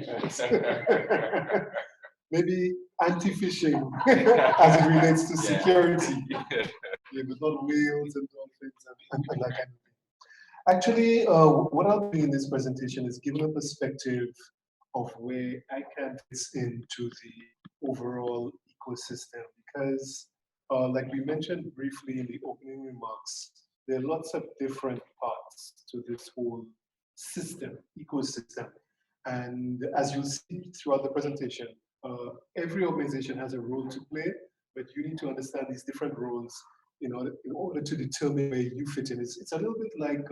applications. Maybe anti-phishing as it relates to security. But not whales and dolphins and that kind of thing. Actually, what I'll do in this presentation is give a perspective of where ICANN fits into the overall ecosystem, because like we mentioned briefly in the opening remarks, there are lots of different parts to this whole system, ecosystem. And as you'll see throughout the presentation, every organization has a role to play, but you need to understand these different roles in order to determine where you fit in. It's a little bit like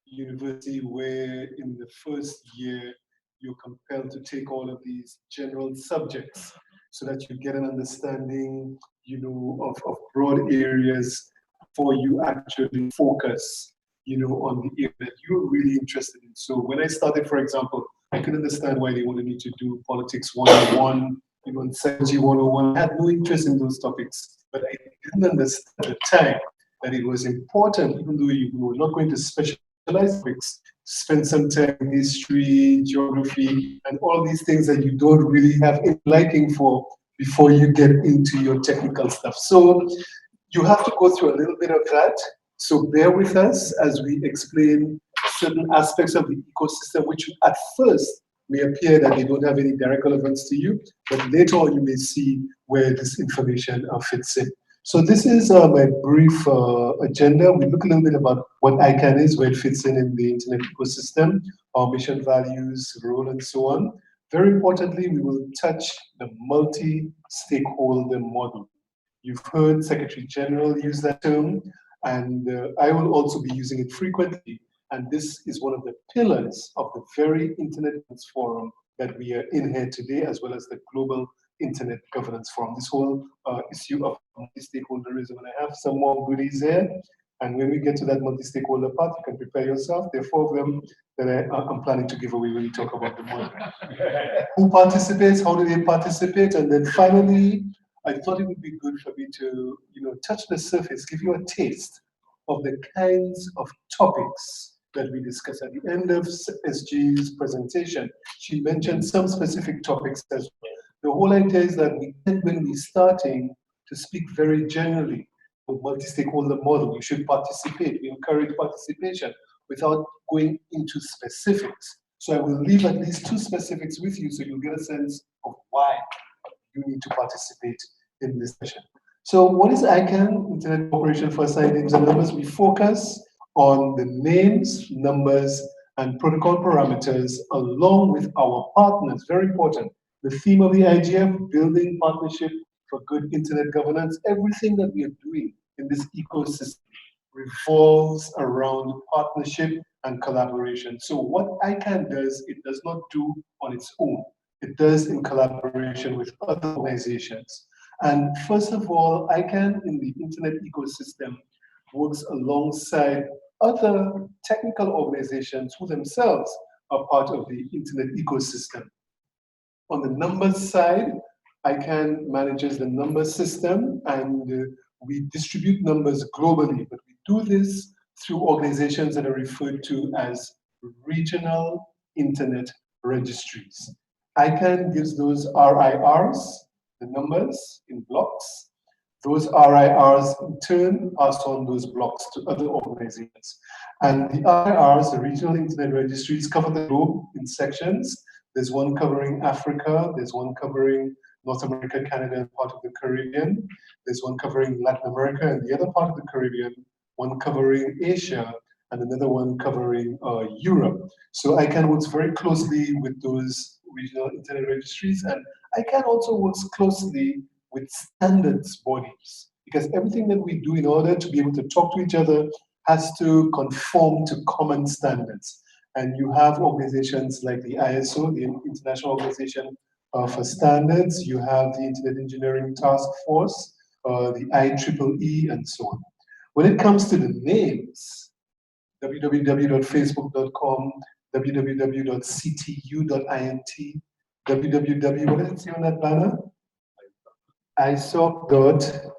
university where in the first year, you're compelled to take all of these general subjects so that you get an understanding, of broad areas before you actually focus, on the area that you're really interested in. So when I started, for example, I could understand why they wanted me to do politics 101, and strategy 101. I had no interest in those topics, but I didn't understand at the time that it was important, even though you were not going to specialize topics, spend some time in history, geography, and all these things that you don't really have a liking for before you get into your technical stuff. So you have to go through a little bit of that. So bear with us as we explain certain aspects of the ecosystem, which at first may appear that they don't have any direct relevance to you, but later on you may see where this information fits in. So this is my brief agenda. We look a little bit about what ICANN is, where it fits in the internet ecosystem, our mission, values, role, and so on. Very importantly, we will touch the multi-stakeholder model. You've heard Secretary General use that term, and I will also be using it frequently. And this is one of the pillars of the very Internet Forum that we are in here today, as well as the Global Internet Governance Forum. This whole issue of multi-stakeholderism, and I have some more goodies here. And when we get to that multi-stakeholder part, you can prepare yourself. There are 4 of them that I'm planning to give away when we talk about the model. Who participates? How do they participate? And then finally, I thought it would be good for me to, touch the surface, give you a taste of the kinds of topics that we discuss. At the end of SG's presentation, she mentioned some specific topics as well. The whole idea is that when we're starting to speak very generally of multi-stakeholder model, you should participate. We encourage participation without going into specifics. So I will leave at least 2 specifics with you so you'll get a sense of why you need to participate in this session. So what is ICANN, Internet Corporation for Assigned Names and Numbers? We focus on the names, numbers, and protocol parameters along with our partners. Very important. The theme of the IGF, building partnership for good internet governance. Everything that we are doing in this ecosystem revolves around partnership and collaboration. So what ICANN does, it does not do on its own. It does in collaboration with other organizations. And first of all, ICANN in the internet ecosystem works alongside other technical organizations who themselves are part of the internet ecosystem. On the numbers side, ICANN manages the number system, and we distribute numbers globally, but we do this through organizations that are referred to as regional internet registries. ICANN gives those RIRs, the numbers in blocks. Those RIRs in turn pass on those blocks to other organizations. And the RIRs, the regional internet registries, cover the globe in sections. There's one covering Africa, there's one covering North America, Canada, and part of the Caribbean. There's one covering Latin America and the other part of the Caribbean, one covering Asia, and another one covering Europe. So ICANN works very closely with those regional internet registries, and ICANN also works closely with standards bodies, because everything that we do in order to be able to talk to each other has to conform to common standards. And you have organizations like the ISO, the International Organization for Standards, you have the Internet Engineering Task Force, the IEEE, and so on. When it comes to the names, www.facebook.com, www.ctu.int, www, what does it say on that banner? isoc.vc.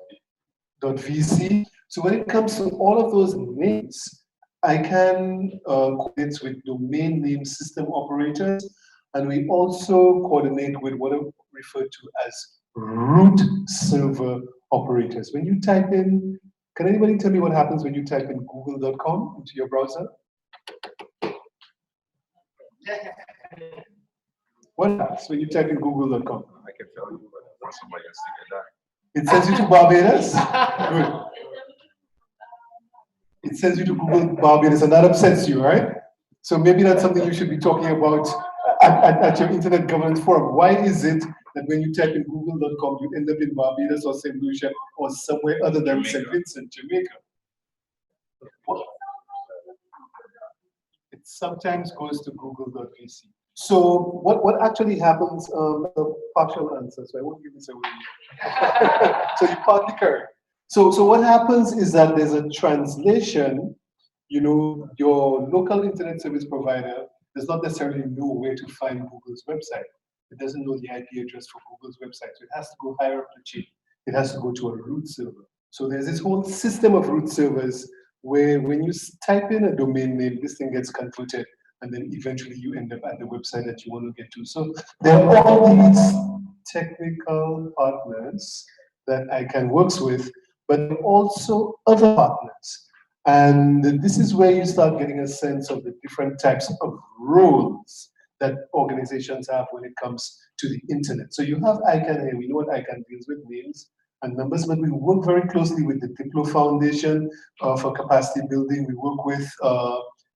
So when it comes to all of those names, ICANN coordinates with domain name system operators. And we also coordinate with what are referred to as root server operators. When you type in, can anybody tell me what happens when you type in google.com into your browser? What happens when you type in google.com? I can tell you, but somebody has to get that. It sends you to Barbados? Good. It sends you to Google Barbados, and that upsets you, right? So maybe that's something you should be talking about at your Internet Governance Forum. Why is it that when you type in google.com, you end up in Barbados or St. Lucia or somewhere other than St. Vincent, Jamaica? It sometimes goes to google.vc. So what actually happens, partial answer, so I won't give this away. So you partly correct. So what happens is that there's a translation, you know, your local internet service provider does not necessarily know where to find Google's website. It doesn't know the IP address for Google's website. So it has to go higher up the chain. It has to go to a root server. So there's this whole system of root servers where when you type in a domain name, this thing gets converted, and then eventually you end up at the website that you want to get to. So there are all these technical partners that ICANN works with, but also other partners. And this is where you start getting a sense of the different types of roles that organizations have when it comes to the internet. So you have ICANN here. We know what ICANN deals with, names and numbers, but we work very closely with the Diplo Foundation for capacity building. We work with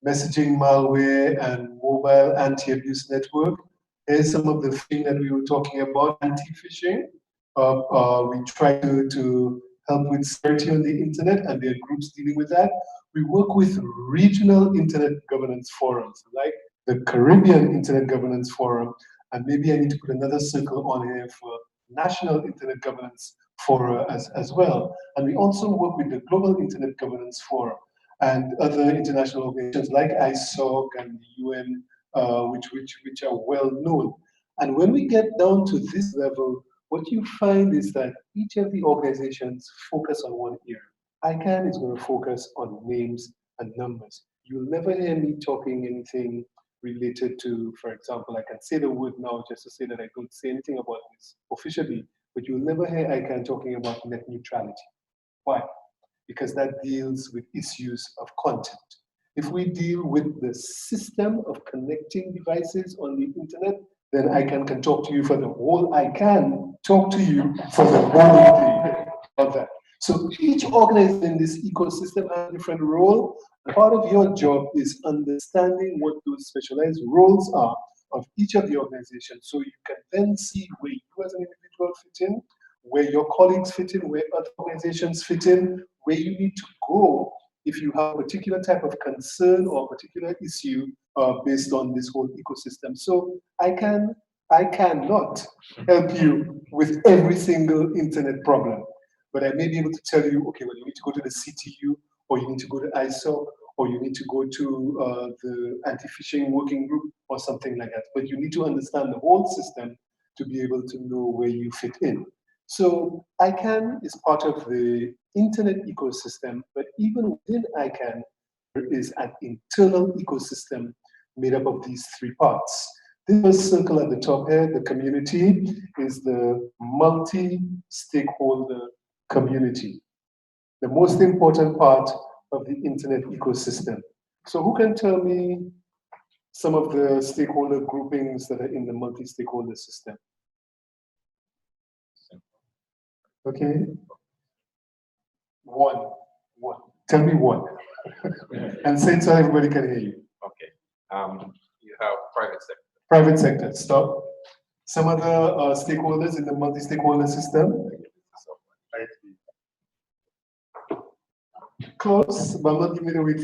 messaging, malware, and mobile anti-abuse network. Here's some of the things that we were talking about, anti-phishing. We try to help with security on the internet, and there are groups dealing with that. We work with regional internet governance forums, like the Caribbean Internet Governance Forum, and maybe I need to put another circle on here for National Internet Governance Forum as well. And we also work with the Global Internet Governance Forum and other international organizations like ISOC and the UN, which are well known. And when we get down to this level, what you find is that each of the organizations focus on one area. ICANN is going to focus on names and numbers. You'll never hear me talking anything related to, for example, I can say the word now just to say that I don't say anything about this officially, but you'll never hear ICANN talking about net neutrality. Why? Because that deals with issues of content. If we deal with the system of connecting devices on the internet, then ICANN can talk to you for the whole, ICANN talk to you for the whole thing of that. So each organization in this ecosystem has a different role. Part of your job is understanding what those specialized roles are of each of the organizations, so you can then see where you as an individual fit in, where your colleagues fit in, where other organizations fit in, where you need to go if you have a particular type of concern or a particular issue based on this whole ecosystem. So I cannot help you with every single internet problem, but I may be able to tell you, okay, well, you need to go to the CTU, or you need to go to ISOC, or you need to go to the anti-phishing working group, or something like that. But you need to understand the whole system to be able to know where you fit in. So ICANN is part of the internet ecosystem, but even within ICANN, there is an internal ecosystem made up of these three parts. This first circle at the top here, the community, is the multi-stakeholder community, the most important part of the internet ecosystem. So who can tell me some of the stakeholder groupings that are in the multi-stakeholder system? Okay. One. Tell me one. And say it so everybody can hear you. Okay. You have private sector. Private sector, stop. Some other stakeholders in the multi-stakeholder system? Close, but I'm not giving it away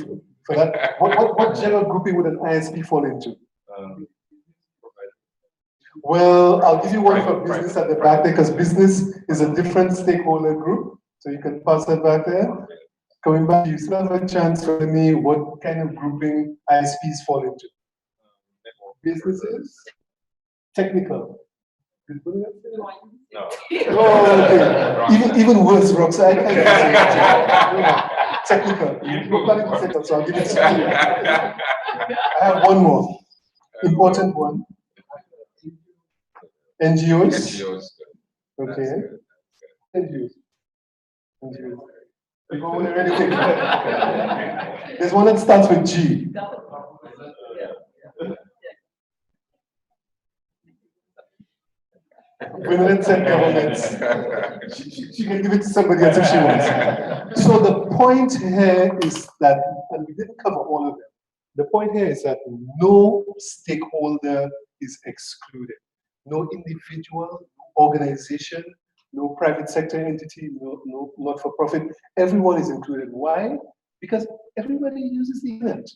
for that. What general grouping would an ISP fall into? Well, I'll give you one for business at the back there, because business is a different stakeholder group. So you can pass that back there. Coming back, you still have a chance for me what kind of grouping ISPs fall into. Businesses? Technical. No. Oh, okay. Even worse, Rox. I can't technical. You're planning to set up, so I'll give it to you. I have one more important one. NGOs? NGOs. Okay. NGOs. NGOs. You go there anything. There's one that starts with G. Women said governments. She can give it to somebody else if she wants. So the point here is that, and we didn't cover all of them, the point here is that no stakeholder is excluded. No individual, no organization, no private sector entity, no not-for-profit. Everyone is included. Why? Because everybody uses the internet.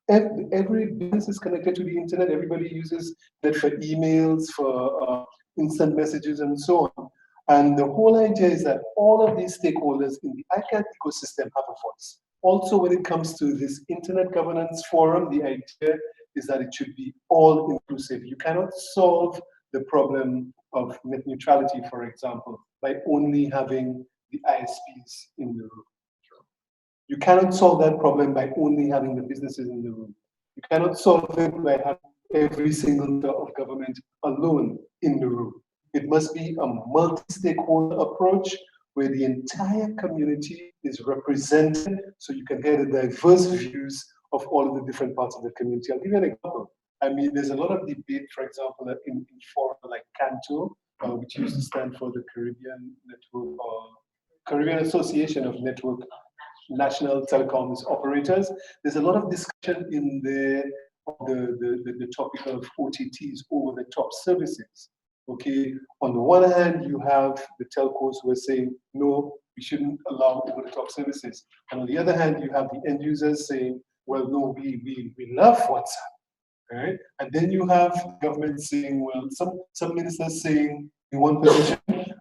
Every business is connected to the internet. Everybody uses that for emails, for instant messages, and so on. And the whole idea is that all of these stakeholders in the ICANN ecosystem have a voice. Also, when it comes to this Internet Governance Forum, the idea is that it should be all inclusive. You cannot solve the problem of net neutrality, for example, by only having the ISPs in the room. You cannot solve that problem by only having the businesses in the room. You cannot solve it by having every single member of government alone in the room. It must be a multi-stakeholder approach where the entire community is represented so you can get the diverse views of all of the different parts of the community. I'll give you an example. I mean, there's a lot of debate, for example, in forums like Canto, which used to stand for the Caribbean Network, or Caribbean Association of Network National Telecoms Operators. There's a lot of discussion in the topic of OTTs, over-the-top services. Okay, on the one hand, you have the telcos who are saying, no, we shouldn't allow over-the-top services. And on the other hand, you have the end users saying, well, no, we love WhatsApp. Right? And then you have government saying, well, some ministers saying in one position,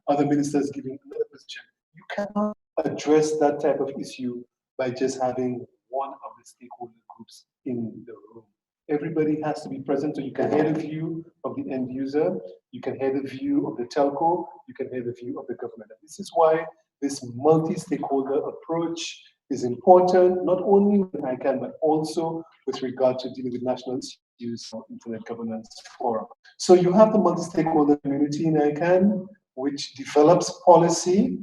other ministers giving another position. You cannot address that type of issue by just having one of the stakeholder groups in the room. Everybody has to be present, so you can hear the view of the end user, you can hear the view of the telco, you can hear the view of the government. And this is why this multi-stakeholder approach is important, not only with ICANN, but also with regard to dealing with national issues of Internet Governance Forum. So you have the multi-stakeholder community in ICANN, which develops policy,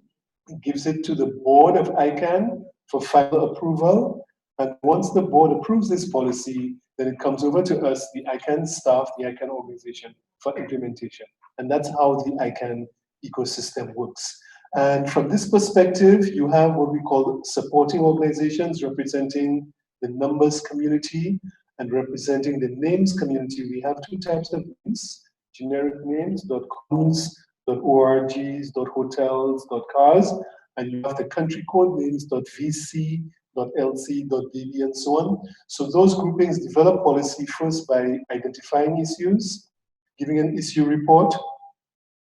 gives it to the board of ICANN for final approval. And once the board approves this policy, then it comes over to us, the ICANN staff, the ICANN organization, for implementation. And that's how the ICANN ecosystem works. And from this perspective, you have what we call supporting organizations representing the numbers community and representing the names community. We have two types of names: generic names, .coms, .orgs, .hotels, .cars, and you have the country code names, .vc, .lc, .db, and so on. So those groupings develop policy first by identifying issues, giving an issue report,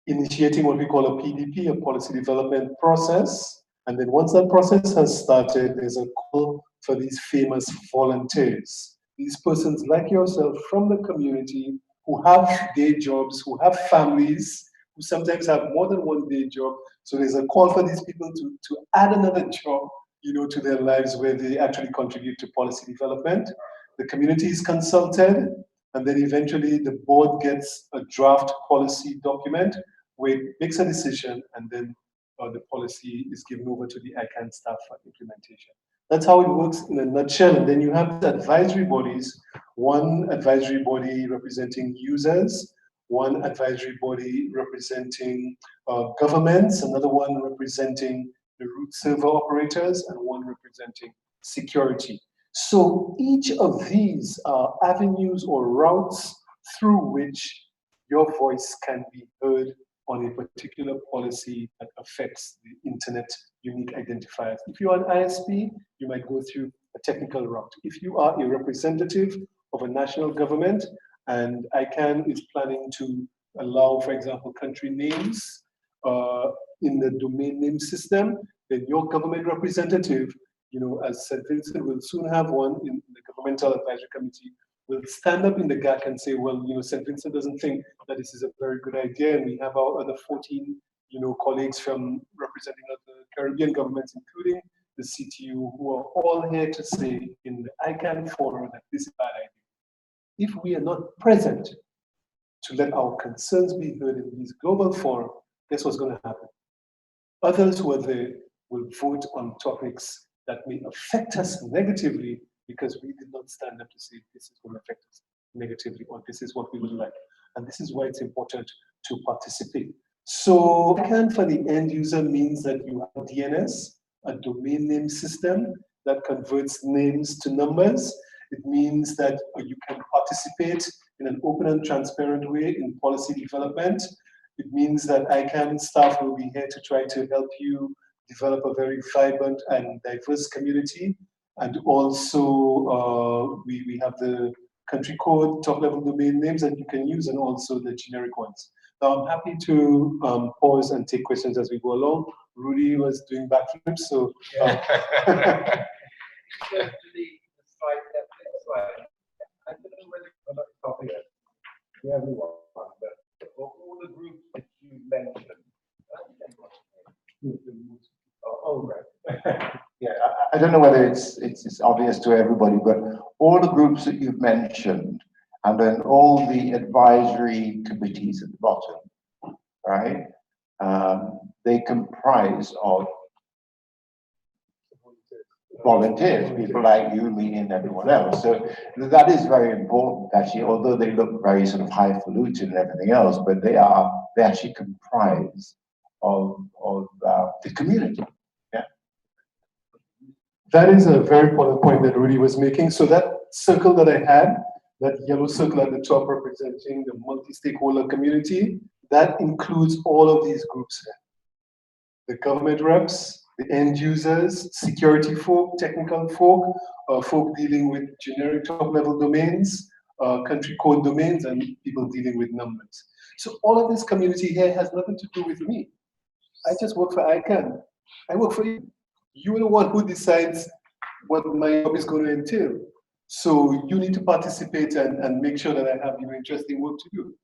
initiating what we call a PDP, a policy development process. And then once that process has started, there's a call for these famous volunteers. These persons like yourself from the community who have day jobs, who have families, who sometimes have more than one day job. So there's a call for these people to add another job, to their lives where they actually contribute to policy development. The community is consulted, and then eventually the board gets a draft policy document where it makes a decision, and then the policy is given over to the ICANN staff for implementation. That's how it works in a nutshell. And then you have the advisory bodies, one advisory body representing users, one advisory body representing governments, another one representing the root server operators, and one representing security. So each of these are avenues or routes through which your voice can be heard on a particular policy that affects the internet unique identifiers. If you are an ISP, you might go through a technical route. If you are a representative of a national government, and ICANN is planning to allow, for example, country names in the domain name system, then your government representative, as St. Vincent will soon have one in the governmental advisory committee, will stand up in the gap and say, well, St. Vincent doesn't think that this is a very good idea, and we have our other 14, colleagues from representing other Caribbean governments, including the CTU, who are all here to say in the ICANN forum that this is a bad idea. If we are not present to let our concerns be heard in these global forums, guess what's going to happen? Others who are there will vote on topics that may affect us negatively because we did not stand up to say this is going to affect us negatively or this is what we would like. And this is why it's important to participate. So ICANN for the end user means that you have DNS, a domain name system that converts names to numbers. It means that you can participate in an open and transparent way in policy development. It means that ICANN staff will be here to try to help you develop a very vibrant and diverse community. And also, we have the country code, top-level domain names that you can use, and also the generic ones. Now, I'm happy to pause and take questions as we go along. Rudy was doing backflips, so. I don't know whether I'm not copying it to everyone, but for all the groups that you mentioned. Right. Yeah, I don't know whether it's obvious to everybody, but all the groups that you've mentioned, and then all the advisory committees at the bottom, right? They comprise of volunteers, people like you, me, and everyone else. So that is very important, actually, although they look very sort of highfalutin and everything else, but they actually comprise of the community. Yeah. That is a very important point that Rudy was making. So that circle that I had, that yellow circle at the top representing the multi-stakeholder community, that includes all of these groups here. The government reps, the end users, security folk, technical folk, folk dealing with generic top-level domains, country code domains, and people dealing with numbers. So all of this community here has nothing to do with me. I just work for ICANN. I work for you. You're the one who decides what my job is going to entail. So you need to participate and make sure that I have interesting work to do.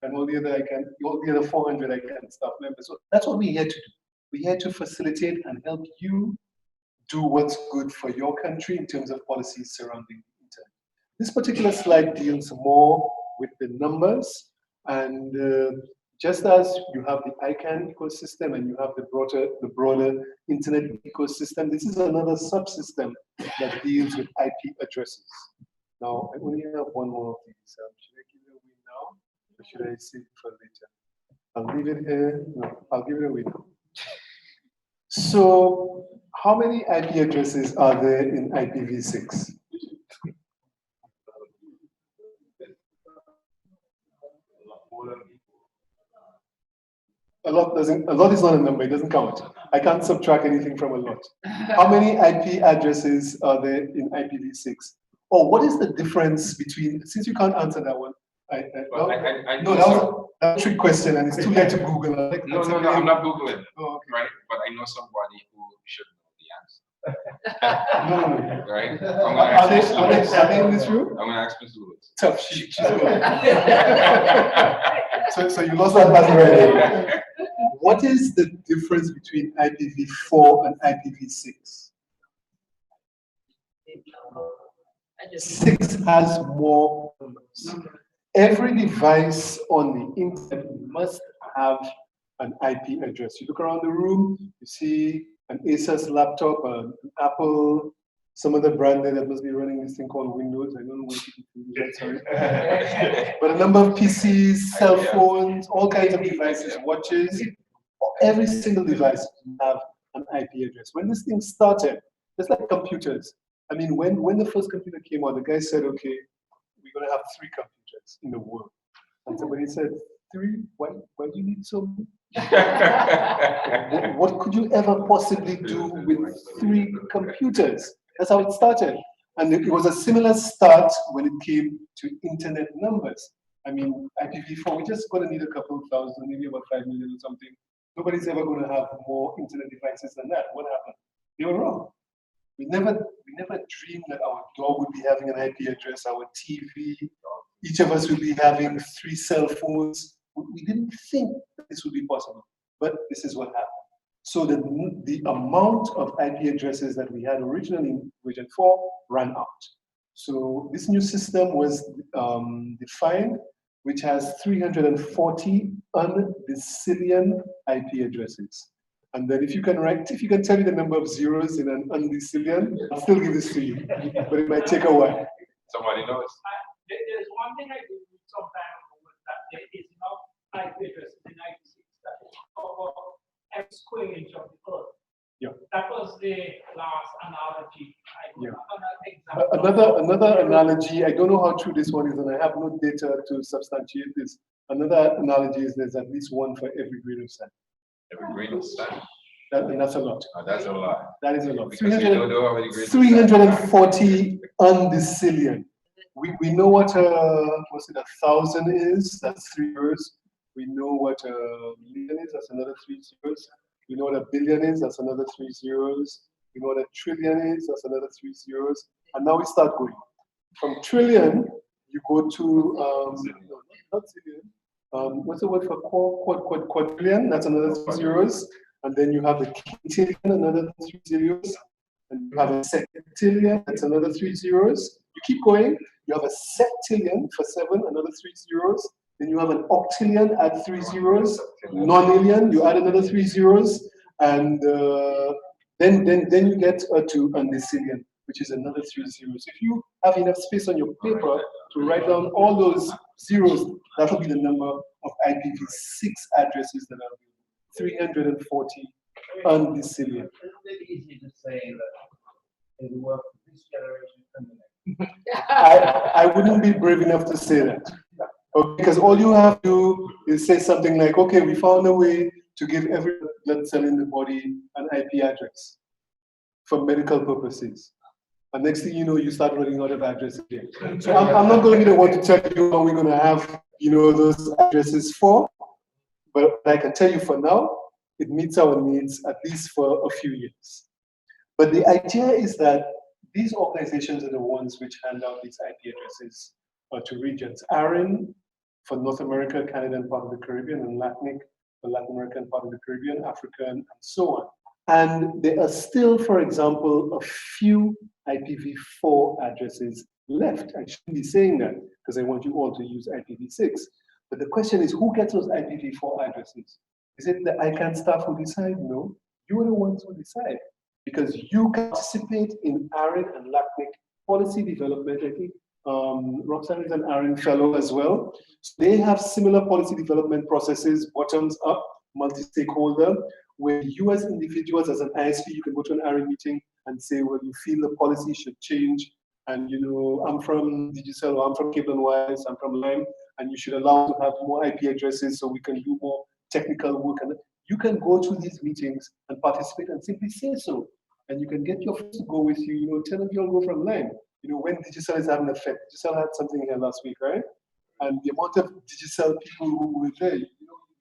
And all the other 400 ICANN staff members. So that's what we're here to do. We're here to facilitate and help you do what's good for your country in terms of policies surrounding the internet. This particular slide deals more with the numbers, and just as you have the ICANN ecosystem and you have the broader internet ecosystem, this is another subsystem that deals with IP addresses. Now, I only have one more of these. Should I give it away now, or should I save it for later? I'll leave it here. No, I'll give it away now. So, how many IP addresses are there in IPv6? A lot is not a number, it doesn't count. I can't subtract anything from a lot. How many IP addresses are there in IPv6? Or what is the difference between, since you can't answer that one, no, that was a trick question and it's too late to Google. No, I'm not Googling, oh, okay. right? But I know somebody who should know the answer. No. Right? Are they in this room? I'm going to ask Ms. Lewis. Tough, she's good. So you lost that battle already. What is the difference between IPv4 and IPv6? 6 has more numbers. Every device on the internet must have an IP address. You look around the room, you see an Asus laptop, an Apple, some other brand there that must be running this thing called Windows. I don't know what people use that, sorry. But a number of PCs, cell phones, all kinds of devices, watches. Every single device have an IP address. When this thing started, just like computers. I mean, when the first computer came out, the guy said, okay, we're going to have 3 computers in the world. And somebody said, 3? Why do you need so many? What could you ever possibly do with 3 computers? That's how it started. And it was a similar start when it came to internet numbers. I mean, IPv4, we're just going to need a couple of thousand, maybe about 5 million or something. Nobody's ever going to have more internet devices than that. What happened? They were wrong. We never dreamed that our dog would be having an IP address, our TV, each of us would be having 3 cell phones. We didn't think that this would be possible, but this is what happened. So the amount of IP addresses that we had originally in version 4 ran out. So this new system was defined which has 340 undecillion IP addresses. And then if you can tell me the number of zeros in an undecillion, I'll still give this to you, but it might take a while. Somebody knows. There's one thing I do sometimes with that there is enough IP addresses in 96 that cover every square inch of the earth. Yeah. That was the last analogy. Another analogy, I don't know how true this one is, and I have no data to substantiate this. Another analogy is there's at least one for every grain of sand. Every grain of sand. And that's a lot. Oh, that's a lot. That is a lot. Because you don't know how many grains of sand. 340 undecillion. We know what what's it, 1,000 is, that's 3 zeros. We know what a million is, that's another 3 zeros. We know what a billion is, that's another 3 zeros. We know what a trillion is, that's another 3 zeros. And now we start going. From trillion, you go to, not zillion, what's the word for quadrillion? That's another 3 zeros. And then you have the quintillion, another 3 zeros. And you have a septillion, that's another 3 zeros. You keep going, you have a septillion for 7, another 3 zeros. Then you have an octillion, add 3 zeros. Nonillion, you add another 3 zeros. And then you get to undecillion, which is another 3 zeros. If you have enough space on your paper to write down all those zeros, that will be the number of IPv6 addresses that are 340 undecillion. It's really easy to say that it works for this generation and the next. I wouldn't be brave enough to say that. Okay, because all you have to do is say something like, okay, we found a way to give every blood cell in the body an IP address for medical purposes. And next thing you know, you start running out of addresses again. So I'm not going to be the one to tell you how we're going to have, those addresses for, but I can tell you for now, it meets our needs at least for a few years. But the idea is that these organizations are the ones which hand out these IP addresses to regions. ARIN for North America, Canada, and part of the Caribbean, and LATNIC for Latin America and part of the Caribbean, Africa, and so on. And there are still, for example, a few IPv4 addresses left. I shouldn't be saying that because I want you all to use IPv6. But the question is, who gets those IPv4 addresses? Is it the ICANN staff who decide? No, you are the ones who decide. Because you participate in ARIN and LATNIC policy development. I think Roxanne is an ARIN fellow as well. So they have similar policy development processes, bottoms up, multi-stakeholder, where you as individuals, as an ISP, you can go to an ARIN meeting and say, well, you feel the policy should change. And I'm from Digicel, or I'm from Cable and Wires, I'm from Lime, and you should allow to have more IP addresses so we can do more technical work. And you can go to these meetings and participate and simply say so. And you can get your friends to go with you, tell them you'll go from Lime. When Digicel is having an effect. Digicel had something here last week, right? And the amount of Digicel people who were there, you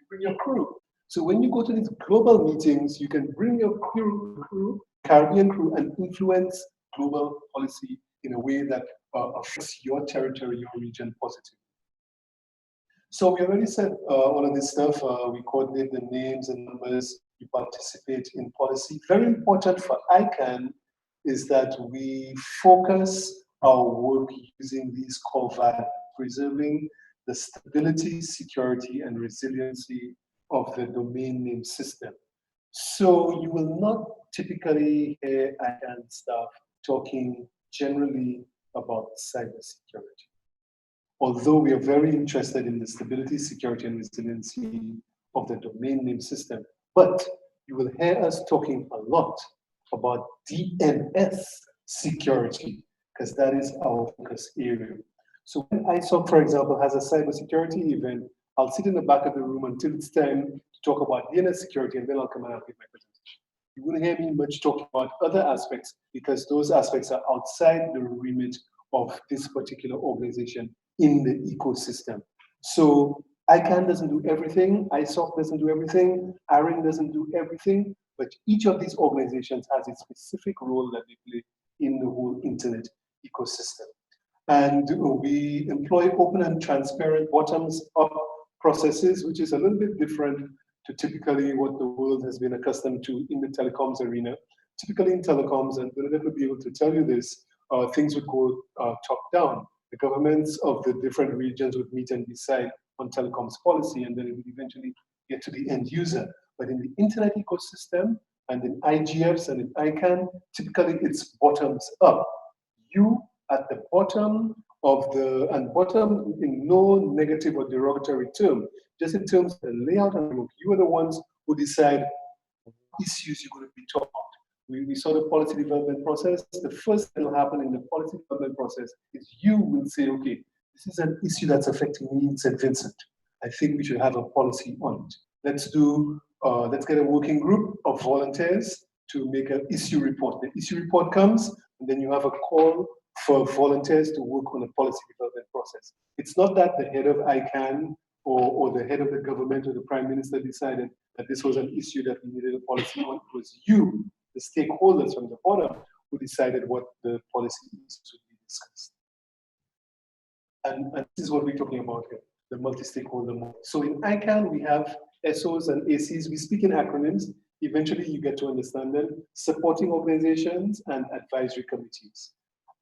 bring your crew. So when you go to these global meetings, you can bring your crew, Caribbean crew, and influence global policy in a way that affects your territory, your region positively. So we already said all of this stuff. We coordinate the names and numbers. You participate in policy. Very important for ICANN is that we focus our work using these core values, preserving the stability, security, and resiliency of the domain name system. So you will not typically hear ICANN staff talking generally about cybersecurity. Although we are very interested in the stability, security, and resiliency of the domain name system, but you will hear us talking a lot about DNS security, because that is our focus area. So when ISOC, for example, has a cybersecurity event, I'll sit in the back of the room until it's time to talk about DNS security, and then I'll come and give my presentation. You wouldn't hear me much talk about other aspects, because those aspects are outside the remit of this particular organization in the ecosystem. So ICANN doesn't do everything, ISOC doesn't do everything, ARIN doesn't do everything, but each of these organizations has a specific role that they play in the whole internet ecosystem. And we employ open and transparent bottoms-up processes, which is a little bit different to typically what the world has been accustomed to in the telecoms arena. Typically in telecoms, and Bernadette would be able to tell you this, things would go top-down. The governments of the different regions would meet and decide on telecoms policy, and then it would eventually get to the end user. But in the internet ecosystem, and in IGFs and in ICANN, typically it's bottoms up. You at the bottom of the, and bottom in no negative or derogatory term, just in terms of the layout and look, you are the ones who decide what issues you're going to be talking about. We saw the policy development process. The first thing that will happen in the policy development process is you will say, okay, this is an issue that's affecting me in St. Vincent. I think we should have a policy on it. Let's get a working group of volunteers to make an issue report. The issue report comes, and then you have a call for volunteers to work on a policy development process. It's not that the head of ICANN or the head of the government or the prime minister decided that this was an issue that we needed a policy on. It was you, the stakeholders from the bottom, who decided what the policy is to be discussed. And this is what we're talking about here, the multi-stakeholder model. So in ICANN, we have SOs and ACs. We speak in acronyms. Eventually, you get to understand them. Supporting organizations and advisory committees.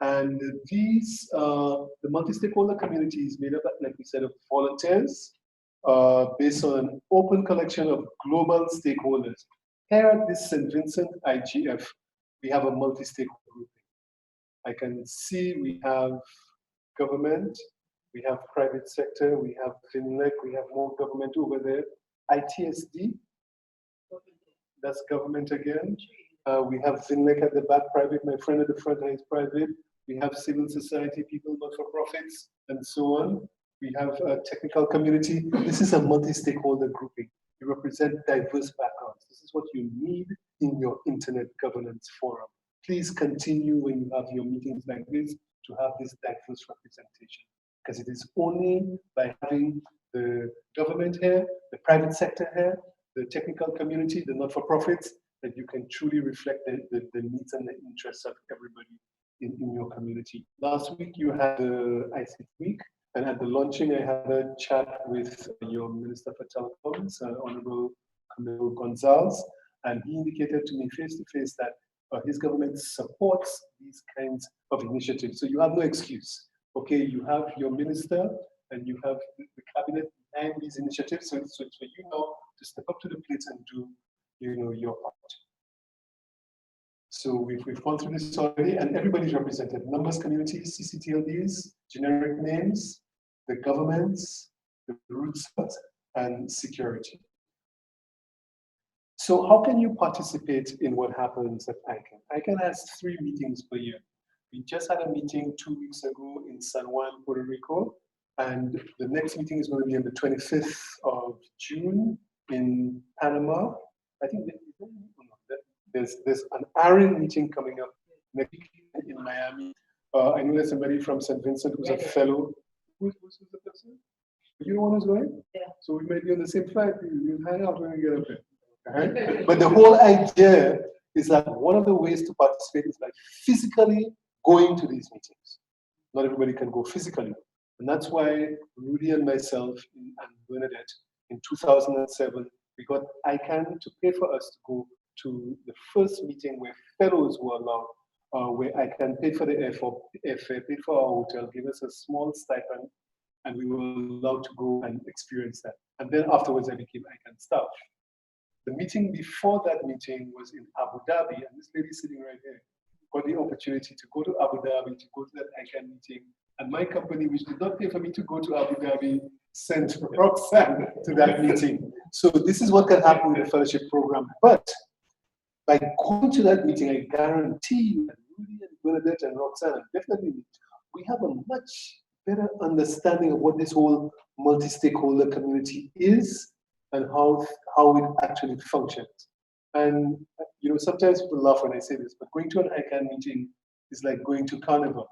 And these, the multi-stakeholder community is made up, like we said, of volunteers based on an open collection of global stakeholders. Here at this St. Vincent IGF, we have a multi-stakeholder grouping. I can see we have government, we have private sector, we have FinLec, we have more government over there. ITSD, that's government again. We have FinLec at the back, private. My friend at the front is private. We have civil society, people, not-for-profits, and so on. We have a technical community. This is a multi-stakeholder grouping. You represent diverse backgrounds. This is what you need in your internet governance forum. Please continue when you have your meetings like this to have this diverse representation, because it is only by having the government here, the private sector here, the technical community, the not-for-profits, that you can truly reflect the needs and the interests of everybody in your community. Last week you had the ICT week, and at the launching I had a chat with your Minister for Telecoms, Honorable Camilo Gonzalez, and he indicated to me face-to-face that his government supports these kinds of initiatives. So you have no excuse. Okay, you have your minister and you have the cabinet behind these initiatives. So it's for you now to step up to the plate and do, your part. So we've gone through this already, and everybody's represented: numbers communities, CCTLDs, generic names, the governments, the roots, and security. So how can you participate in what happens at ICANN? ICANN has 3 meetings per year. We just had a meeting 2 weeks ago in San Juan, Puerto Rico, and the next meeting is going to be on the 25th of June in Panama. I think there's an ARIN meeting coming up next week in Miami. I know there's somebody from St. Vincent who's a fellow. Who's the person? You know one who's going? Yeah. So we may be on the same flight. We'll hang out when we get up there. Right? But the whole idea is that one of the ways to participate is by physically going to these meetings. Not everybody can go physically. And that's why Rudy and myself and Bernadette in 2007, we got ICANN to pay for us to go to the first meeting where fellows were allowed, where ICANN paid for the airfare, paid for our hotel, gave us a small stipend, and we were allowed to go and experience that. And then afterwards, I became ICANN staff. The meeting before that meeting was in Abu Dhabi, and this lady sitting right here got the opportunity to go to Abu Dhabi, to go to that ICANN meeting, and my company, which did not pay for me to go to Abu Dhabi, sent Roxanne to that meeting. So this is what can happen with the fellowship program. But by going to that meeting, I guarantee you that Rudy and Bernadette and Roxanne, definitely, we have a much better understanding of what this whole multi-stakeholder community is and how it actually functions. And sometimes people laugh when I say this, but going to an ICANN meeting is like going to Carnival.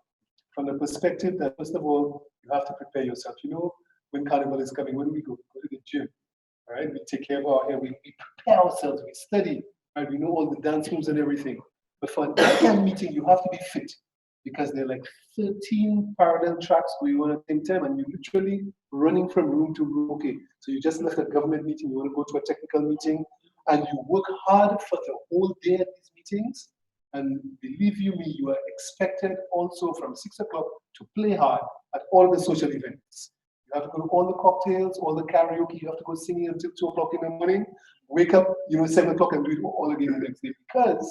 From the perspective that, first of all, you have to prepare yourself. When Carnival is coming, when we go to the gym, all right? We take care of our hair, we prepare ourselves, we study, right? We know all the dance moves and everything. But for an ICANN meeting, you have to be fit, because there are like 13 parallel tracks going on at the same time, and you're literally running from room to room. Okay, so you just left a government meeting, you want to go to a technical meeting, and you work hard for the whole day at these meetings, And believe you me, you are expected also from 6 o'clock to play hard at all the social events. You have to go to all the cocktails, all the karaoke, you have to go singing until 2 o'clock in the morning, wake up, 7 o'clock and do it all again the next day. Because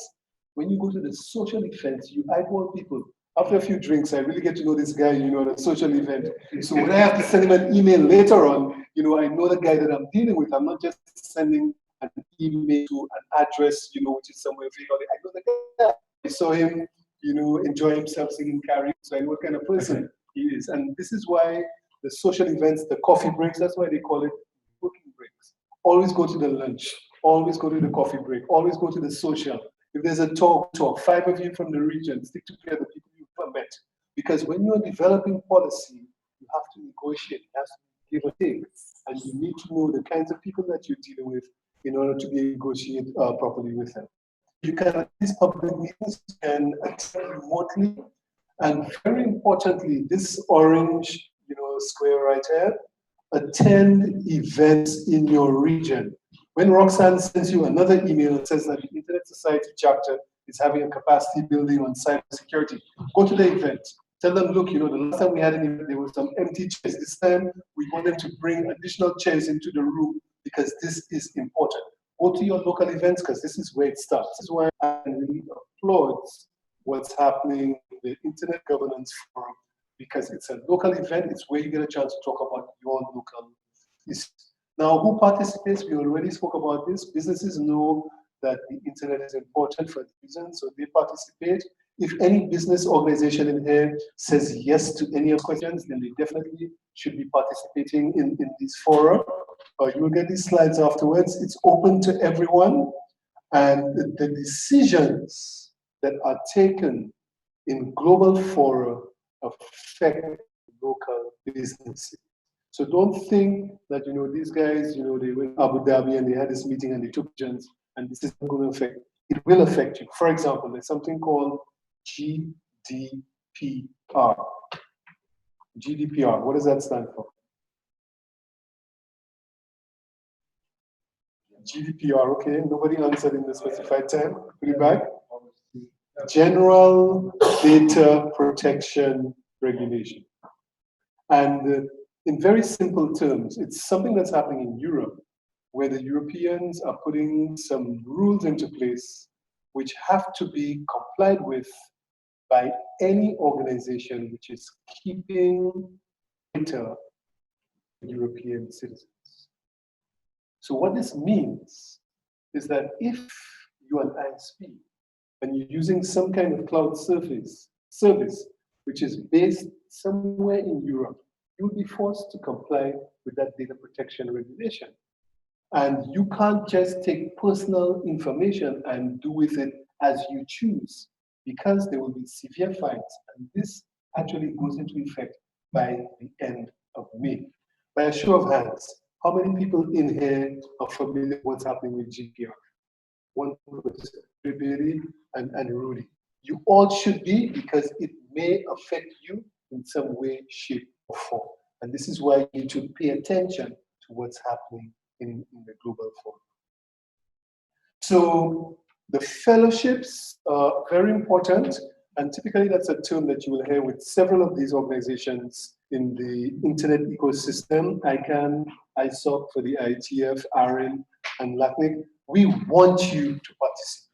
when you go to the social events, you eyeball people. After a few drinks, I really get to know this guy, at a social event. So when I have to send him an email later on, I know the guy that I'm dealing with. I'm not just sending an email to an address, which is somewhere vague. I know the guy. I saw him, enjoy himself singing karaoke, so I know what kind of person he is. And this is why the social events, the coffee breaks, that's why they call it booking breaks. Always go to the lunch, always go to the coffee break, always go to the social. If there's a talk, 5 of you from the region, stick together, people you've never met. Because when you're developing policy, you have to negotiate, you have to give or take. And you need to know the kinds of people that you're dealing with in order to be able to negotiate properly with them. You can at these public meetings and attend remotely. And very importantly, this orange square right here, attend events in your region. When Roxanne sends you another email that says that the Internet Society chapter is having a capacity building on cybersecurity, go to the event. Tell them, look, the last time we had an event, there were some empty chairs. This time, we want them to bring additional chairs into the room because this is important. Go to your local events because this is where it starts. This is why I really applaud what's happening in the Internet Governance Forum because it's a local event. It's where you get a chance to talk about your local issues. Now, who participates? We already spoke about this. Businesses know that the internet is important for the reason, so they participate. If any business organization in here says yes to any of the questions, then they definitely should be participating in these fora. You will get these slides afterwards. It's open to everyone, and the decisions that are taken in global fora affect local businesses. So don't think that, these guys, they went to Abu Dhabi and they had this meeting and they took decisions and this is not going to affect. It will affect you. For example, there's something called GDPR. GDPR, what does that stand for? GDPR, okay, nobody answered in the specified time. Put it back. General Data Protection Regulation. And in very simple terms, it's something that's happening in Europe, where the Europeans are putting some rules into place which have to be complied with by any organization which is keeping data for European citizens. So what this means is that if you're an ISP and you're using some kind of cloud service which is based somewhere in Europe, you'll be forced to comply with that data protection regulation. And you can't just take personal information and do with it as you choose, because there will be severe fines. And this actually goes into effect by the end of May. By a show of hands, how many people in here are familiar with what's happening with GDPR? 1%, Reberi and Rudy. You all should be, because it may affect you in some way, shape, or form. And this is why you need to pay attention to what's happening in the global forum. So the fellowships are very important, and typically that's a term that you will hear with several of these organizations in the internet ecosystem, ICANN, ISOC for the IETF, ARIN, and LACNIC. We want you to participate.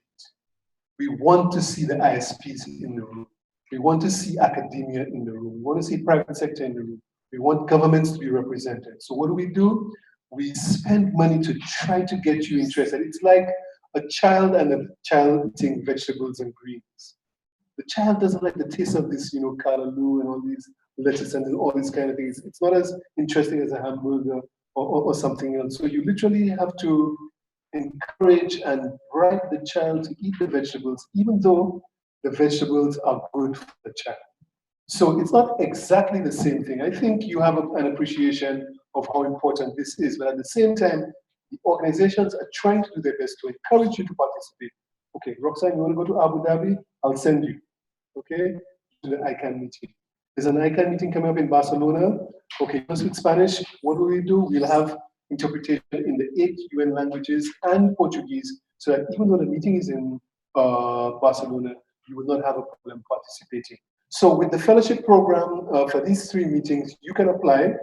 We want to see the ISPs in the room. We want to see academia in the room. We want to see private sector in the room. We want governments to be represented. So what do? We spend money to try to get you interested. It's like a child and a child eating vegetables and greens. The child doesn't like the taste of this, callaloo and all these lettuce and all these kind of things. It's not as interesting as a hamburger or something else. So you literally have to encourage and bribe the child to eat the vegetables, even though the vegetables are good for the child. So it's not exactly the same thing. I think you have an appreciation of how important this is, but at the same time, the organizations are trying to do their best to encourage you to participate. Okay, Roxanne, you want to go to Abu Dhabi? I'll send you, okay, to the ICANN meeting. There's an ICANN meeting coming up in Barcelona. Okay, just with Spanish, what do? We'll have interpretation in the 8 UN languages and Portuguese, so that even though the meeting is in Barcelona, you would not have a problem participating. So with the fellowship program for these 3 meetings, you can apply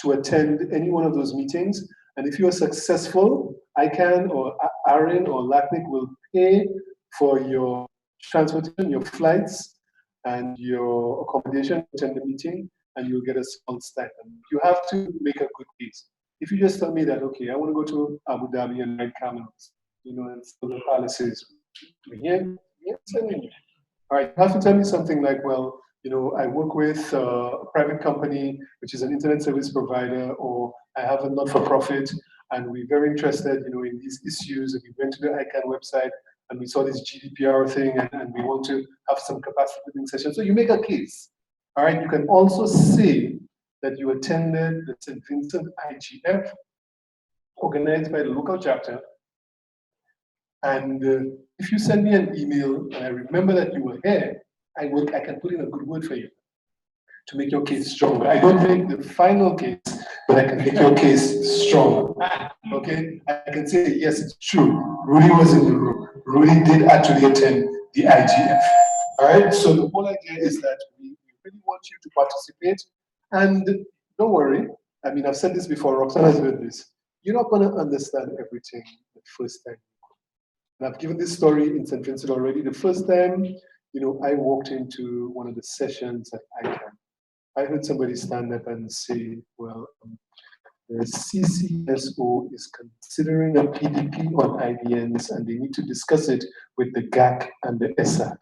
to attend any one of those meetings. And if you are successful, ICANN or ARIN or LACNIC will pay for your transportation, your flights, and your accommodation to attend the meeting, and you'll get a small stipend. You have to make a good case. If you just tell me that, okay, I want to go to Abu Dhabi and ride camels, and still the palaces, sending you. All right, you have to tell me something like, well, I work with a private company, which is an internet service provider, or I have a not-for-profit, and we're very interested, in these issues. And we went to the ICANN website, and we saw this GDPR thing, and we want to have some capacity building sessions. So you make a case. All right, you can also say that you attended the St. Vincent IGF, organized by the local chapter. And if you send me an email and I remember that you were here, I can put in a good word for you to make your case stronger. I don't make the final case, but I can make your case stronger. Okay? I can say, yes, it's true. Rudy was in the room. Rudy did actually attend the IGF. All right? So the whole idea is that we really want you to participate. And don't worry. I mean, I've said this before. Roxanne has heard this. You're not going to understand everything the first time. And I've given this story in St. Vincent already. The first time, I walked into one of the sessions at ICANN. I heard somebody stand up and say, well, the CCSO is considering a PDP on IBNs and they need to discuss it with the GAC and the ESAC.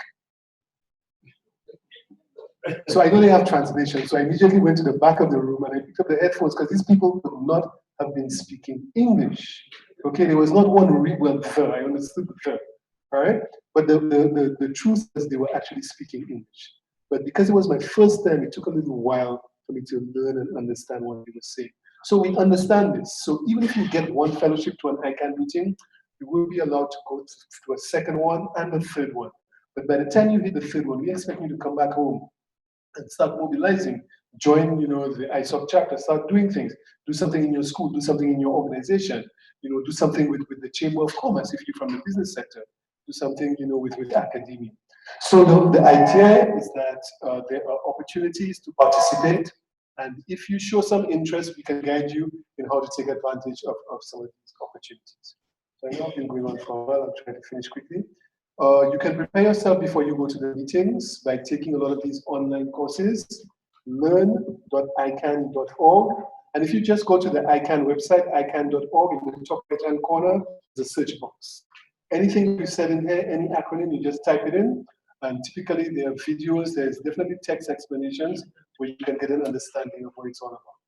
So I know they have translation. So I immediately went to the back of the room and I picked up the headphones because these people could not have been speaking English. Okay, there was not one I understood the all right? But the truth is they were actually speaking English. But because it was my first time, it took a little while for me to learn and understand what they were saying. So we understand this. So even if you get one fellowship to an ICANN meeting, you will be allowed to go to a second one and a third one. But by the time you hit the third one, we expect you to come back home and start mobilizing. Join, the ISOC chapter, start doing things. Do something in your school, do something in your organization, do something with the Chamber of Commerce if you're from the business sector. Do something, with academia. So the idea is that there are opportunities to participate, and if you show some interest, we can guide you in how to take advantage of some of these opportunities. So I know I've been going on for a while. I'm trying to finish quickly. You can prepare yourself before you go to the meetings by taking a lot of these online courses, learn.icann.org. And if you just go to the ICANN website, icann.org, in the top right-hand corner, there's a search box. Anything you said in here, any acronym, you just type it in. And typically there are videos, there's definitely text explanations where you can get an understanding of what it's all about.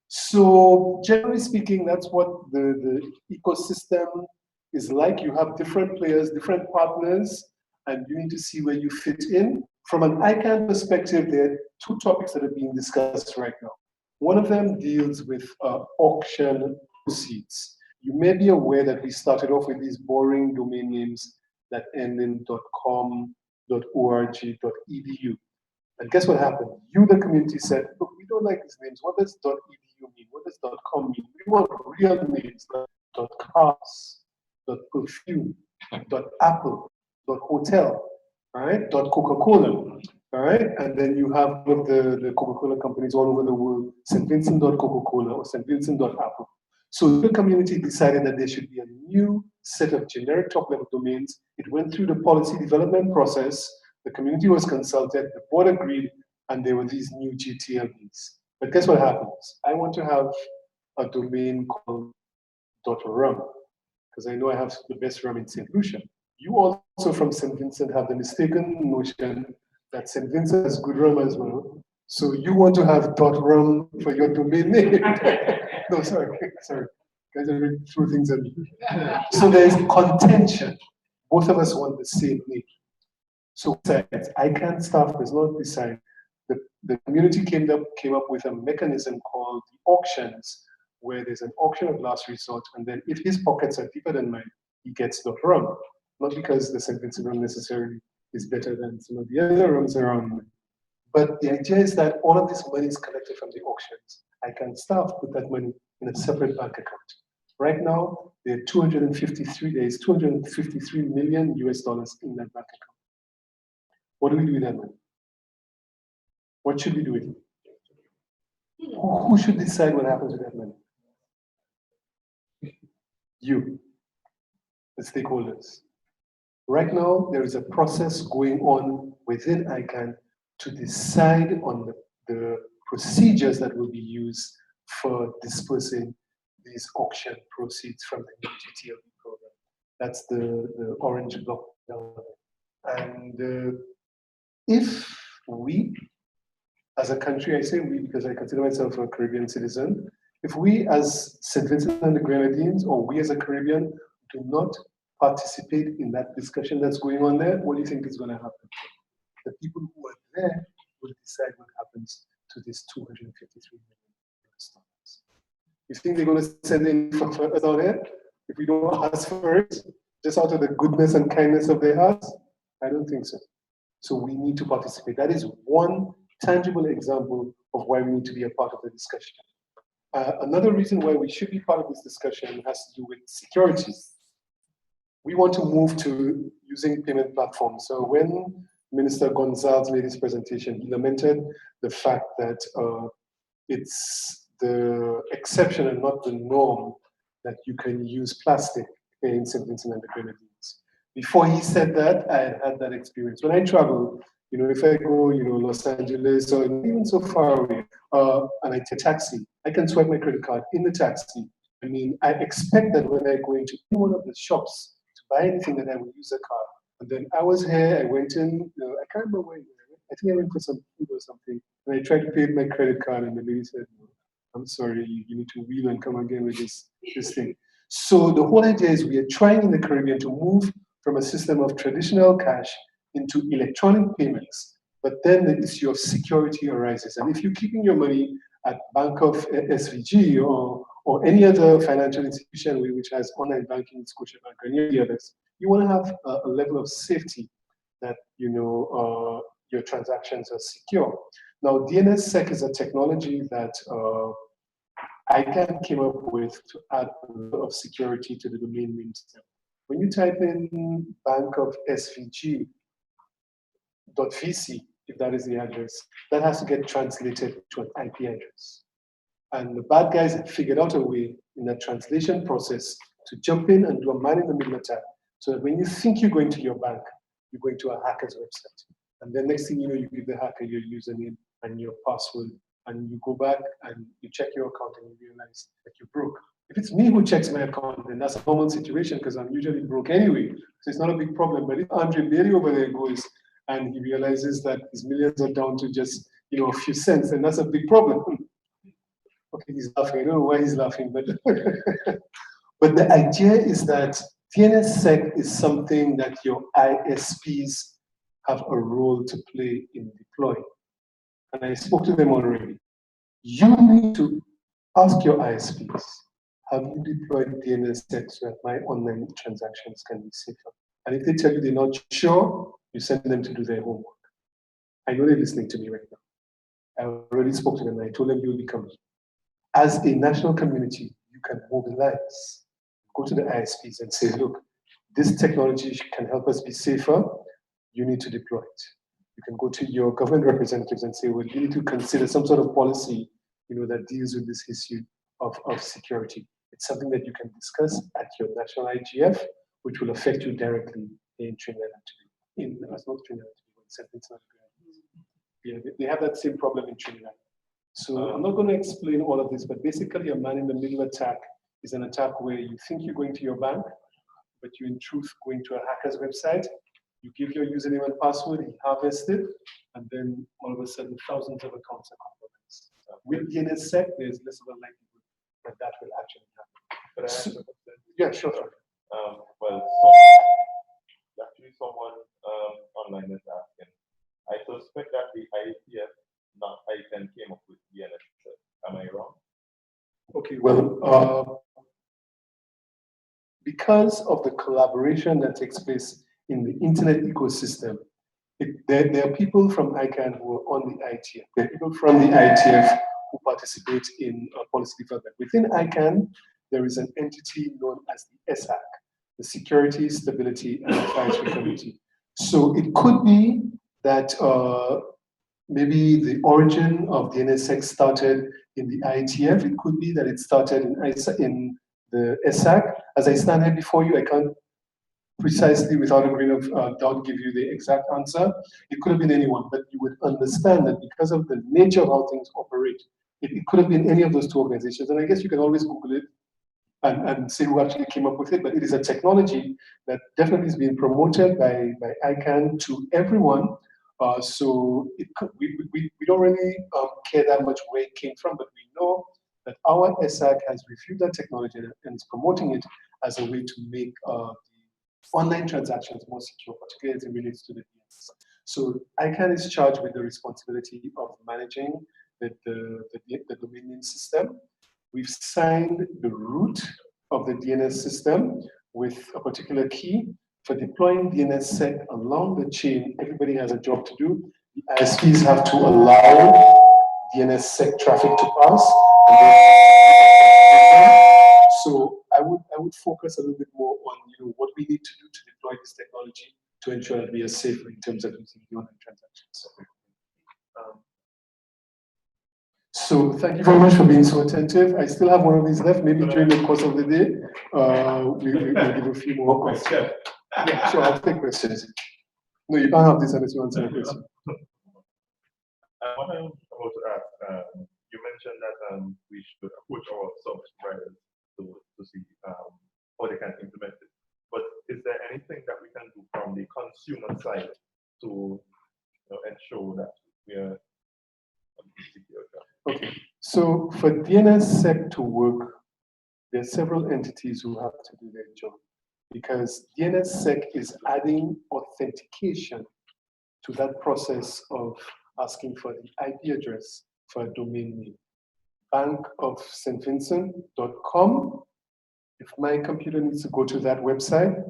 So generally speaking, that's what the ecosystem is like. You have different players, different partners, and you need to see where you fit in. From an ICANN perspective, there are 2 topics that are being discussed right now. One of them deals with auction proceeds. You may be aware that we started off with these boring domain names that end in .com, .org, .edu. And guess what happened? You, the community, said, look, we don't like these names. What does .edu mean? What does .com mean? We want real names like .cars, .perfume, .apple, .hotel, all right? .Coca-Cola, all right? And then you have the Coca-Cola companies all over the world, St. Vincent.Coca-Cola or St. Vincent.Apple. So the community decided that there should be a new set of generic top-level domains. It went through the policy development process. The community was consulted, the board agreed, and there were these new GTLDs. But guess what happens? I want to have a domain called .rum, because I know I have the best rum in St. Lucia. You also from St. Vincent have the mistaken notion that St. Vincent has good rum as well. So you want to have .rum for your domain name. No, sorry. Guys are really throw things at me. So there's contention. Both of us want the same name. So ICANN staff does not decide. The community came up with a mechanism called the auctions, where there's an auction of last resort, and then if his pockets are deeper than mine, he gets .rum. Not because the St. Vincent rum necessarily is better than some of the other rums around me. But the idea is that all of this money is collected from the auctions. ICANN staff put that money in a separate bank account. Right now, there are 253 days, 253 million US dollars in that bank account. What do we do with that money? What should we do with it? Who should decide what happens with that money? You, the stakeholders. Right now, there is a process going on within ICANN to decide on the procedures that will be used for dispersing these auction proceeds from the new GTLB program. That's the orange block down there. And if we, as a country, I say we because I consider myself a Caribbean citizen, if we as St. Vincent and the Grenadines, or we as a Caribbean, do not participate in that discussion that's going on there, what do you think is going to happen? The people who are there will decide what happens to this 253 million US dollars. You think they're going to send in for us out there if we don't ask for it, just out of the goodness and kindness of their hearts? I don't think so. So we need to participate. That is one tangible example of why we need to be a part of the discussion. Another reason why we should be part of this discussion has to do with security. We want to move to using payment platforms. So when Minister Gonzalez made his presentation, he lamented the fact that it's the exception and not the norm that you can use plastic in St. Vincent and the Grenadines. Before he said that, I had that experience. When I travel, you know, if I go, you know, Los Angeles or even so far away, and I take a taxi, I can swipe my credit card in the taxi. I mean, I expect that when I go into any one of the shops to buy anything that I will use a card. And then I was here, I went in, I can't remember where I went. I think I went for some food or something. And I tried to pay with my credit card, and the lady said, no, I'm sorry, you need to wheel and come again with this thing. So the whole idea is we are trying in the Caribbean to move from a system of traditional cash into electronic payments, but then the issue of security arises. And if you're keeping your money at Bank of SVG or any other financial institution which has online banking, Scotiabank or any of the others, you want to have a level of safety that you know your transactions are secure. Now, DNSSEC is a technology that ICANN came up with to add a lot of security to the domain name system. When you type in Bank of SVG, .vc, if that is the address, that has to get translated to an IP address. And the bad guys have figured out a way in that translation process to jump in and do a man-in-the-middle attack, so that when you think you're going to your bank, you're going to a hacker's website. And then next thing you know, you give the hacker your username and your password, and you go back and you check your account and you realize that you're broke. If it's me who checks my account, then that's a normal situation because I'm usually broke anyway. So it's not a big problem. But if Andre Bailey over there goes and he realizes that his millions are down to just, you know, a few cents, and that's a big problem. Okay, he's laughing. I don't know why he's laughing, but but the idea is that DNSSEC is something that your ISPs have a role to play in deploying. And I spoke to them already. You need to ask your ISPs, have you deployed DNSSEC so that my online transactions can be safer? And if they tell you they're not sure, you send them to do their homework. I know they're listening to me right now. I already spoke to them and I told them you'll be coming. As a national community, you can mobilize. Go to the ISPs and say, look, this technology can help us be safer. You need to deploy it. You can go to your government representatives and say, well, you need to consider some sort of policy, you know, that deals with this issue of security. It's something that you can discuss at your national IGF, which will affect you directly in Trinidad and Tobago. Not Trinidad and Tobago, yeah, they have that same problem in Trinidad. So I'm not going to explain all of this, but basically a man-in-the-middle attack is an attack where you think you're going to your bank, but you're in truth going to a hacker's website. You give your username and password, he harvests it, and then all of a sudden thousands of accounts are compromised. With DNSSEC, there's less of a likelihood that that will actually happen. But I ask a question? Yeah, sure. Well, actually someone online is asking. I suspect that the ICF, not ICANN, came up with DNSSEC. Am I wrong? Okay, well, because of the collaboration that takes place in the internet ecosystem, there are people from ICANN who are on the ITF. There are people from the ITF who participate in policy development. Within ICANN, there is an entity known as the SAC, the Security, Stability, and Advisory Committee. So it could be that maybe the origin of DNSSEC started in the IETF. It could be that it started in the SAC. As I stand here before you, I can't precisely, without a grain of doubt, give you the exact answer. It could have been anyone, but you would understand that because of the nature of how things operate, it could have been any of those two organizations. And I guess you can always Google it and see who actually came up with it, but it is a technology that definitely is being promoted by ICANN to everyone. So we don't really care that much where it came from, but we know that our SAC has reviewed that technology and is promoting it as a way to make the online transactions more secure, particularly as it relates to the DNS. So ICANN is charged with the responsibility of managing the domain name system. We've signed the root of the DNS system with a particular key. For deploying DNSSEC along the chain, everybody has a job to do. The ISPs have to allow DNSSEC traffic to pass. So I would focus a little bit more on what we need to do to deploy this technology to ensure that we are safer in terms of using the online transactions. So thank you very much for being so attentive. I still have one of these left. Maybe during the course of the day, we'll give a few more questions. Yeah, sure, I'll take questions. No, you can't have this unless you answer a question. What I'm about to ask, you mentioned that we should approach our service providers to see how they can implement it. But is there anything that we can do from the consumer side to ensure that we are secure? Okay, so for DNSSEC to work, there are several entities who have to do their job, because DNSSEC is adding authentication to that process of asking for the IP address for a domain name. bankofstvincent.com. If my computer needs to go to that website,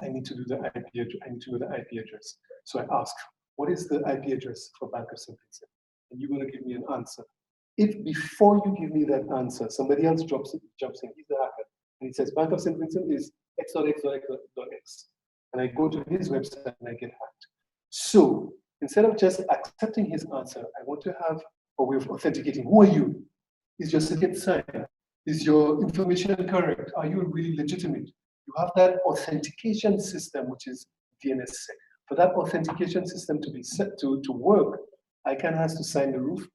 I need to do the IP address. I need to know the IP address. So I ask, what is the IP address for Bank of St. Vincent? And you're going to give me an answer. If before you give me that answer, somebody else jumps in, he's the hacker, and he says Bank of St. Vincent is x.x.x.x, and I go to his website and I get hacked. So instead of just accepting his answer, I want to have a way of authenticating. Who are you? Is your certificate signed? Is your information correct? Are you really legitimate? You have that authentication system, which is DNSSEC. For that authentication system to be set to work, ICANN has to sign the root,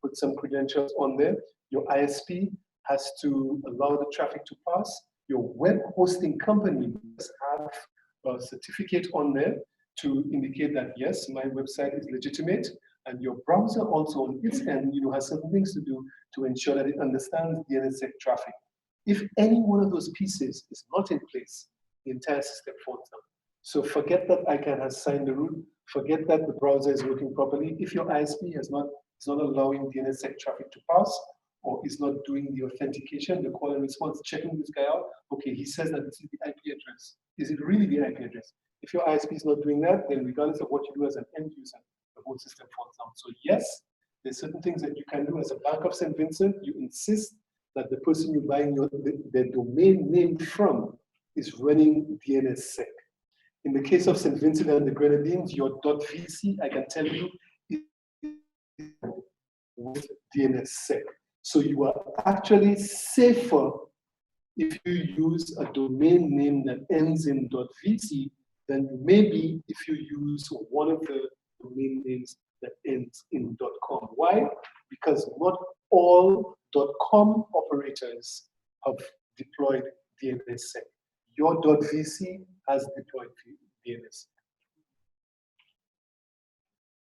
put some credentials on there. Your ISP has to allow the traffic to pass. Your web hosting company must have a certificate on there to indicate that, yes, my website is legitimate. And your browser also on its end, has certain things to do to ensure that it understands DNSSEC traffic. If any one of those pieces is not in place, the entire system falls down. So forget that ICANN has signed the root. Forget that the browser is working properly. If your ISP is not allowing DNSSEC traffic to pass, or is not doing the authentication, the call and response, checking this guy out, okay, he says that this is the IP address. Is it really the IP address? If your ISP is not doing that, then regardless of what you do as an end user, the whole system falls down. So yes, there's certain things that you can do as a Bank of St. Vincent. You insist that the person you're buying their domain name from is running DNSSEC. In the case of St. Vincent and the Grenadines, your .vc, I can tell you, is with DNSSEC. So you are actually safer if you use a domain name that ends in .vc than you may be if you use one of the domain names that ends in .com. Why? Because not all .com operators have deployed DNSSEC. Your .vc has deployed DNSSEC.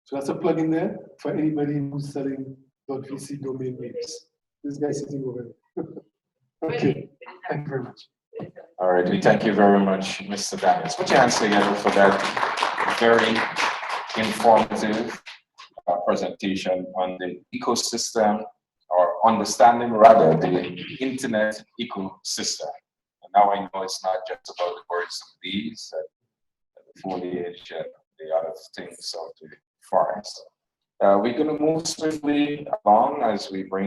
So that's a plugin there for anybody who's selling .vc domain names. This guy sitting over there. Okay, thank you very much. All right, we thank you very much, Mr. Daniels. Put your hands together for that very informative presentation on the ecosystem, or understanding rather the internet ecosystem. And now I know it's not just about the birds and bees, the foliage, the other things of the forest. We're going to move swiftly along as we bring